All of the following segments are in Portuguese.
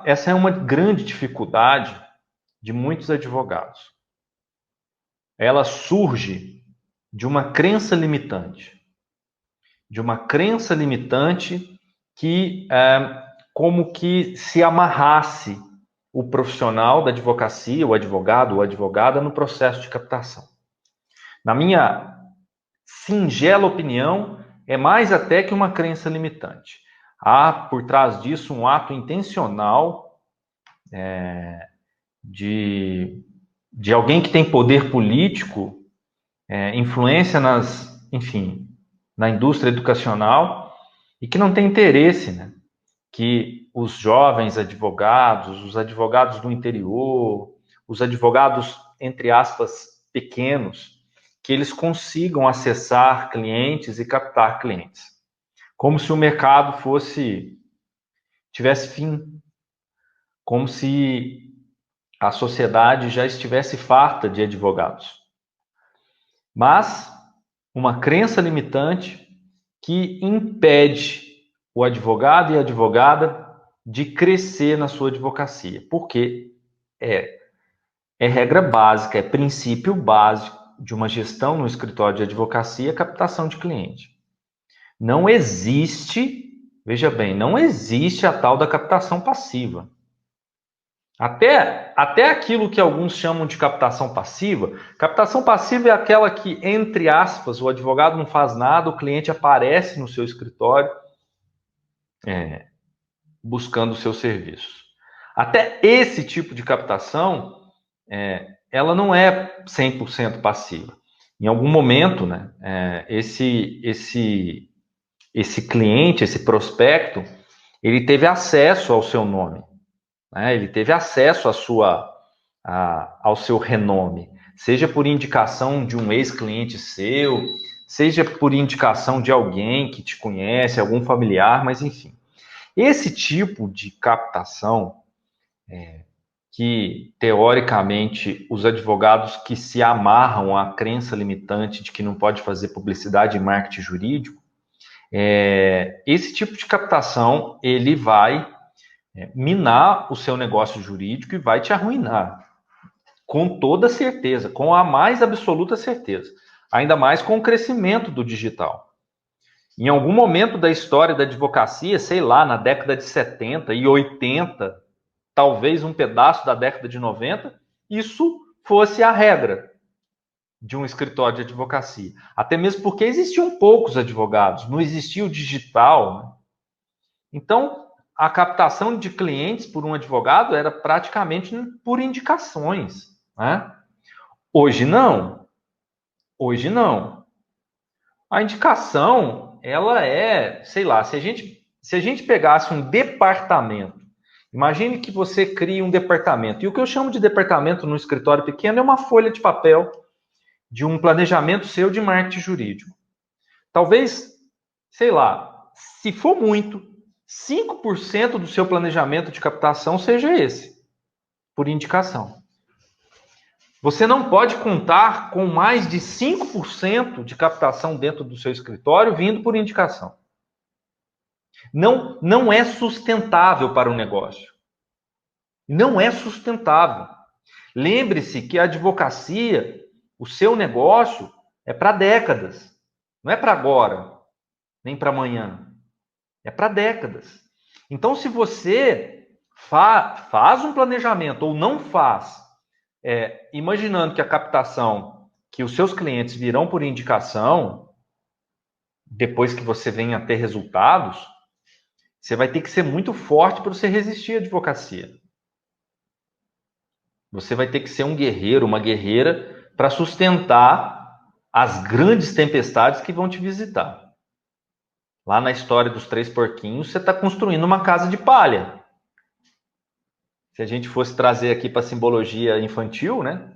essa é uma grande dificuldade de muitos advogados. Ela surge de uma crença limitante. De uma crença limitante que como que se amarrasse o profissional da advocacia, o advogado ou advogada no processo de captação. Na minha singela opinião, é mais até que uma crença limitante. Há por trás disso um ato intencional de alguém que tem poder político, influência enfim, na indústria educacional e que não tem interesse, né, que os jovens advogados, os advogados do interior, os advogados, entre aspas, pequenos, que eles consigam acessar clientes e captar clientes. Como se o mercado tivesse fim, como se a sociedade já estivesse farta de advogados. Mas uma crença limitante que impede o advogado e a advogada de crescer na sua advocacia. Porque é regra básica, é princípio básico de uma gestão no escritório de advocacia, captação de cliente. Não existe, veja bem, não existe a tal da captação passiva. Até aquilo que alguns chamam de captação passiva é aquela que, entre aspas, o advogado não faz nada, o cliente aparece no seu escritório buscando os seus serviços. Até esse tipo de captação, ela não é 100% passiva. Em algum momento, né, esse cliente, esse prospecto, ele teve acesso ao seu nome, né? Ele teve acesso ao seu renome, seja por indicação de um ex-cliente seu, seja por indicação de alguém que te conhece, algum familiar, mas enfim. Esse tipo de captação, que teoricamente os advogados que se amarram à crença limitante de que não pode fazer publicidade e marketing jurídico, esse tipo de captação ele vai minar o seu negócio jurídico e vai te arruinar, com toda certeza, com a mais absoluta certeza, ainda mais com o crescimento do digital. Em algum momento da história da advocacia, sei lá, na década de 70 e 80, talvez um pedaço da década de 90, isso fosse a regra de um escritório de advocacia. Até mesmo porque existiam poucos advogados, não existia o digital, né? Então, a captação de clientes por um advogado era praticamente por indicações, né? Hoje não. Hoje não. A indicação, ela sei lá, se a gente pegasse um departamento, imagine que você cria um departamento, e o que eu chamo de departamento no escritório pequeno é uma folha de papel de um planejamento seu de marketing jurídico. Talvez, sei lá, se for muito, 5% do seu planejamento de captação seja esse, por indicação. Você não pode contar com mais de 5% de captação dentro do seu escritório vindo por indicação. Não é sustentável para o negócio. Não é sustentável. Lembre-se que a advocacia, o seu negócio, é para décadas. Não é para agora, nem para amanhã. É para décadas. Então, se você faz um planejamento ou não faz, imaginando que a captação, que os seus clientes virão por indicação, depois que você venha a ter resultados, você vai ter que ser muito forte para você resistir à advocacia. Você vai ter que ser um guerreiro, uma guerreira, para sustentar as grandes tempestades que vão te visitar. Lá na história dos três porquinhos, você está construindo uma casa de palha. Se a gente fosse trazer aqui para a simbologia infantil, né?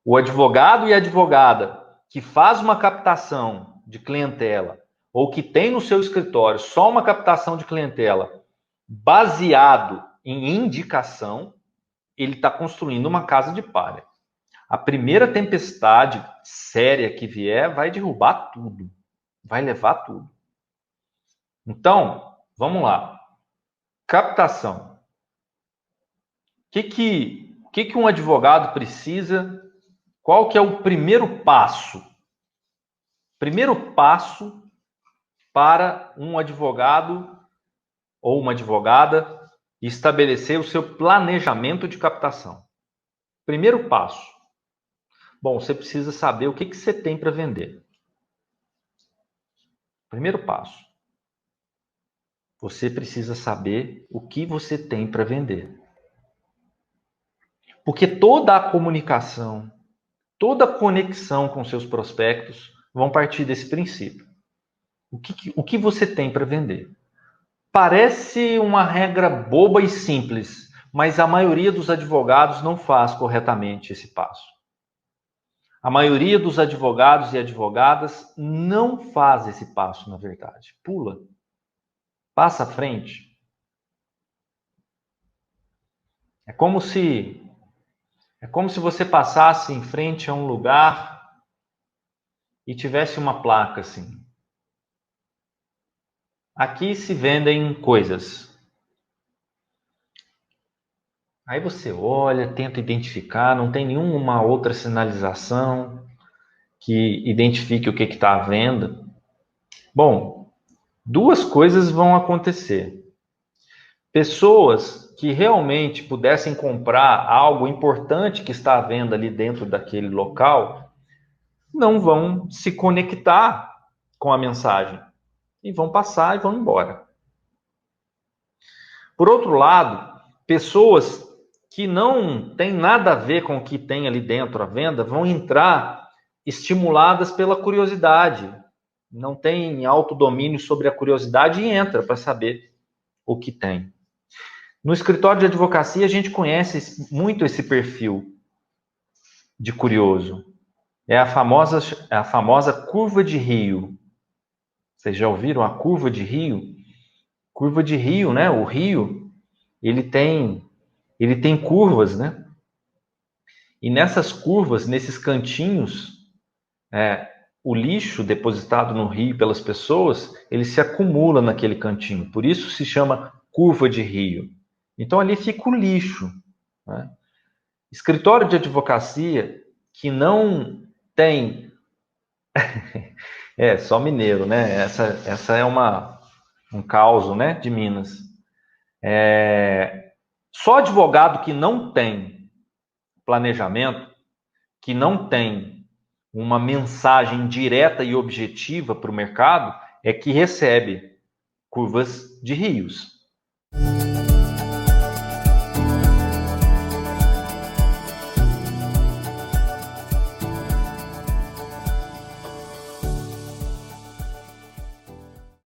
O advogado e a advogada que faz uma captação de clientela ou que tem no seu escritório só uma captação de clientela baseado em indicação, ele está construindo uma casa de palha. A primeira tempestade séria que vier vai derrubar tudo, vai levar tudo. Então, vamos lá. Captação. que um advogado precisa? Qual que é o primeiro passo? Primeiro passo para um advogado ou uma advogada estabelecer o seu planejamento de captação. Primeiro passo. Bom, você precisa saber o que você tem para vender. Primeiro passo. Você precisa saber o que você tem para vender. Porque toda a comunicação, toda a conexão com seus prospectos vão partir desse princípio. O que você tem para vender? Parece uma regra boba e simples, mas a maioria dos advogados não faz corretamente esse passo. A maioria dos advogados e advogadas não faz esse passo, na verdade. Pula. Passa à frente. É como se você passasse em frente a um lugar e tivesse uma placa assim. Aqui se vendem coisas. Aí você olha, tenta identificar, não tem nenhuma outra sinalização que identifique o que está à venda. Bom, duas coisas vão acontecer. Pessoas que realmente pudessem comprar algo importante que está à venda ali dentro daquele local não vão se conectar com a mensagem e vão passar e vão embora. Por outro lado, pessoas que não têm nada a ver com o que tem ali dentro à venda vão entrar estimuladas pela curiosidade. Não tem autodomínio sobre a curiosidade e entra para saber o que tem. No escritório de advocacia, a gente conhece muito esse perfil de curioso. É a famosa curva de Rio. Vocês já ouviram a curva de Rio? Curva de Rio, né? O rio, ele tem curvas, né? E nessas curvas, nesses cantinhos, o lixo depositado no rio pelas pessoas, ele se acumula naquele cantinho. Por isso se chama curva de Rio. Então ali fica o lixo, né? Escritório de advocacia que não tem... só mineiro, né? Essa é um caos, né, de Minas. Só advogado que não tem planejamento, que não tem uma mensagem direta e objetiva para o mercado, é que recebe curvas de rios.